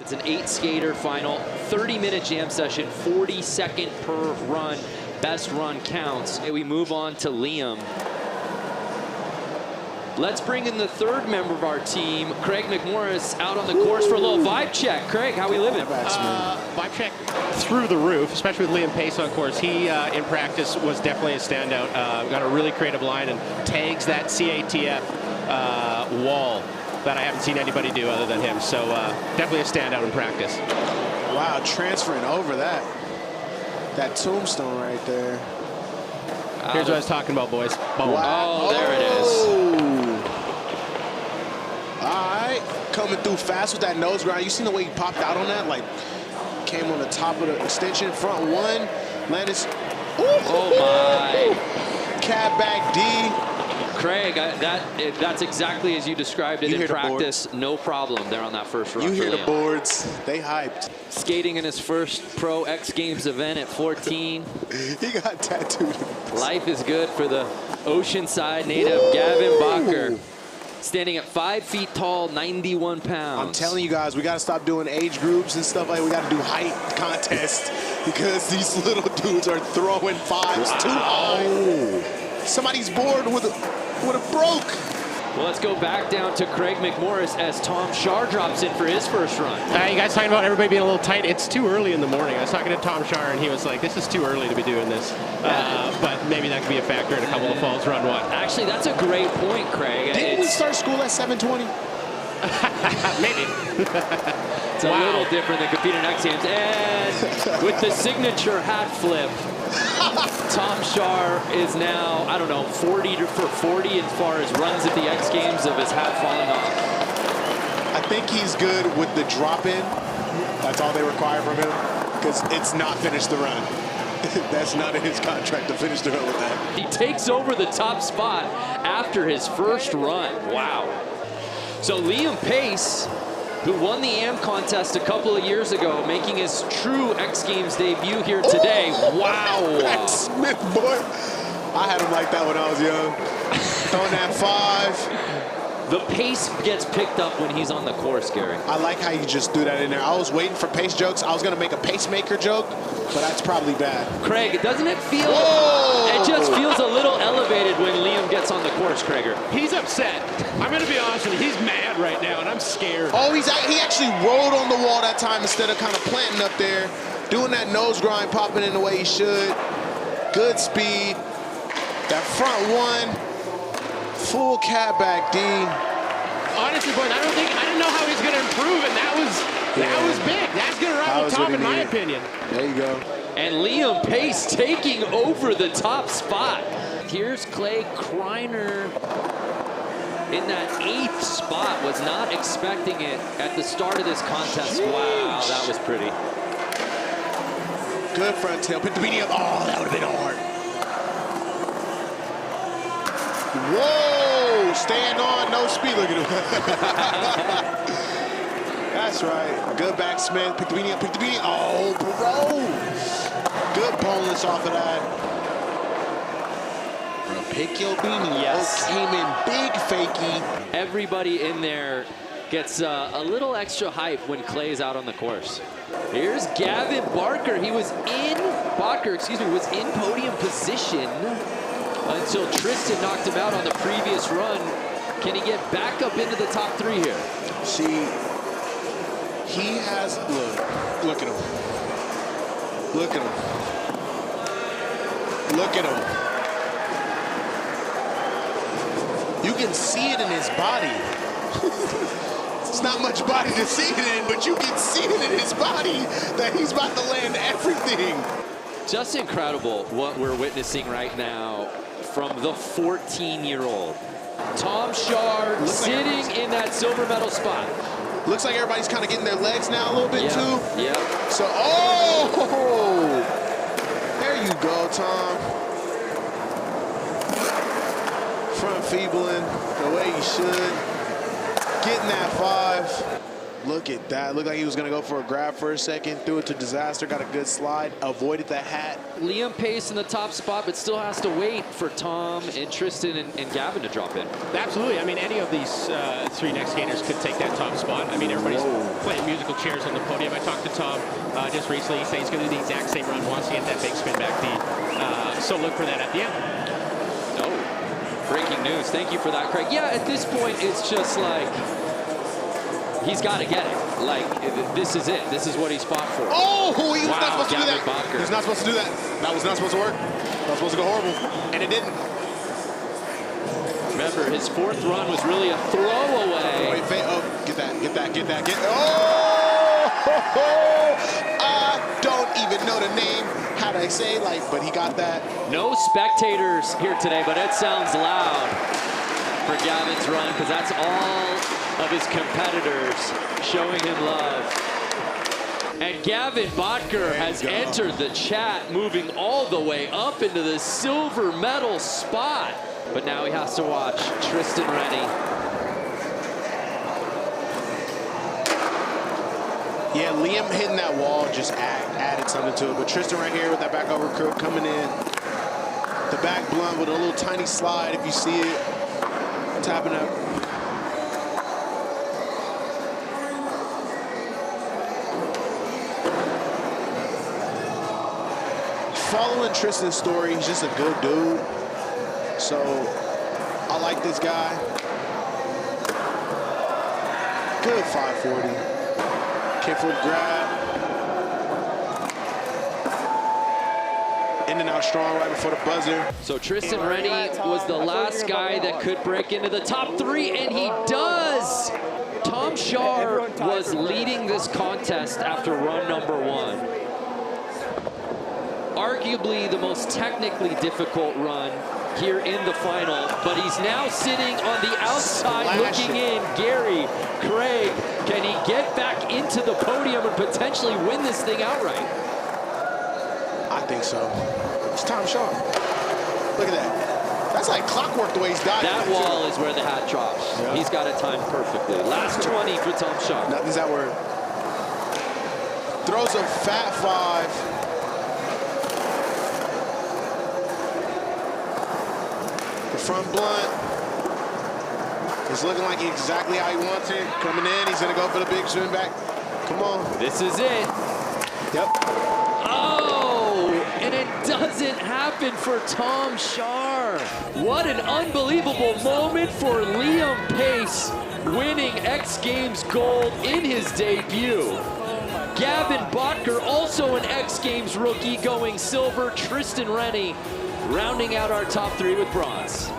It's an 8-skater final, 30-minute jam session, 40-second per run. Best run counts. We move on to Liam. Let's bring in the third member of our team, Craig McMorris, out on the course for a little vibe check. Craig, how we living? Vibe check through the roof, especially with Liam Pace on course. He, in practice, was definitely a standout. Got a really creative line and tags that CATF wall that I haven't seen anybody do other than him. So definitely a standout in practice. Wow, transferring over that tombstone right there. Here's what I was talking about, boys. Boom. Wow. Oh, there it is. All right, coming through fast with that nose grind. You seen the way he popped out on that? Like, came on the top of the extension, front one, landed. Oh my. Cab back D. Craig, that's exactly as you described it in practice. No problem there on that first run. You hear the boards. They hyped. Skating in his first pro X Games event at 14. He got tattooed. Life is good for the Oceanside native Gavin Bacher. Standing at 5 feet tall, 91 pounds. I'm telling you guys, we got to stop doing age groups and stuff like that. We got to do height contests because these little dudes are throwing fives too high. Somebody's board would have broke. Well, let's go back down to Craig McMorris as Tom Shar drops in for his first run. You guys talking about everybody being a little tight. It's too early in the morning. I was talking to Tom Shar, and he was like, this is too early to be doing this. But maybe that could be a factor in a couple of falls run one. Actually, that's a great point, Craig. Didn't we start school at 7:20? Maybe. It's a little different than competing in X Games. And with the signature hat flip, Tom Shar is now, I don't know, 40 for 40 as far as runs at the X Games of his hat falling off. I think he's good with the drop-in. That's all they require from him, because it's not finish the run. That's not in his contract to finish the run with that. He takes over the top spot after his first run. Wow. So Liam Pace, who won the AM contest a couple of years ago, making his true X Games debut here today. Wow. Pat Smith, boy. I had him like that when I was young. Throwing that 5. The pace gets picked up when he's on the course, Gary. I like how you just threw that in there. I was waiting for pace jokes. I was going to make a pacemaker joke, but that's probably bad. Craig, doesn't it feel... Whoa! It just feels a little elevated when Liam gets on the course, Craiger. He's upset. I'm going to be honest with you. He's mad right now, and I'm scared. Oh, he actually rolled on the wall that time instead of kind of planting up there, doing that nose grind, popping in the way he should. Good speed. That front one, full cab back D. Honestly, boys, I didn't know how he's going to improve, and that was big. That's going to rival Tom, in my opinion. There you go. And Liam Pace taking over the top spot. Here's Clay Kreiner in that 8th spot. Was not expecting it at the start of this contest. Sheesh. Wow, that was pretty. Good front tail. Put the beanie up. Oh, that would have been hard. Whoa! Staying on, no speed. Look at him. That's right. Good backsmith. Pick the beanie up. Pick the beanie. Oh, bro. Good boneless off of that. Bro, pick your beanie. Yes. Oh, came in big fakie. Everybody in there gets a little extra hype when Clay's out on the course. Here's Gavin Bacher. He was in was in podium position until Tristan knocked him out on the previous run. Can he get back up into the top 3 here? See, he has, look at him. Look at him. Look at him. You can see it in his body. It's not much body to see it in, but you can see it in his body that he's about to land everything. Just incredible what we're witnessing right now from the 14-year-old. Tom Shar sitting in that silver medal spot. Looks like everybody's kind of getting their legs now a little bit too. Yeah. So, there you go, Tom. Front feebling the way you should. Getting that 5. Look at that. Looked like he was going to go for a grab for a second. Threw it to Disaster. Got a good slide. Avoided the hat. Liam Pace in the top spot, but still has to wait for Tom and Tristan and Gavin to drop in. Absolutely. I mean, any of these three next skaters could take that top spot. I mean, everybody's playing musical chairs on the podium. I talked to Tom just recently. He said he's going to do the exact same run, wants to get that big spin back D. So look for that at the end. Oh, breaking news. Thank you for that, Craig. Yeah, at this point, it's just like, he's got to get it. Like, this is it. This is what he's fought for. Oh, he was not supposed to do Gavin that. Barker. He was not supposed to do that. That was not supposed to work. That was supposed to go horrible, and it didn't. Remember, his fourth run was really a throwaway. Wait, oh, get that. Oh, I don't even know the name, how do I say, like, but he got that. No spectators here today, but it sounds loud for Gavin's run, because that's all of his competitors showing him love. And Gavin Botker has entered the chat, moving all the way up into the silver medal spot. But now he has to watch Tristan Rennie. Yeah, Liam hitting that wall just added something to it. But Tristan right here with that back over crook coming in. The back blunt with a little tiny slide, if you see it. Tapping up. Following Tristan's story, he's just a good dude. So I like this guy. Good 540. Kickflip grab. In and out strong right before the buzzer. So Tristan Rennie was the last guy that could break into the top three, and he does. Tom Shar was leading this contest after run number one. Arguably the most technically difficult run here in the final, but he's now sitting on the outside looking in. Gary, Craig, can he get back into the podium and potentially win this thing outright? I think so. It's Tom Shaw. Look at that. That's like clockwork the way he's diving. That wall is where the hat drops. Yeah. He's got it timed perfectly. Last 20 for Tom Shaw. Nothing's that word. Throws a fat five. The front blunt is looking like exactly how he wants it. Coming in, he's gonna go for the big swing back. Come on. This is it. Yep. Oh, and it doesn't happen for Tom Shar. What an unbelievable moment for Liam Pace, winning X Games gold in his debut. Gavin Botker, also an X Games rookie, going silver. Tristan Rennie rounding out our top three with bronze.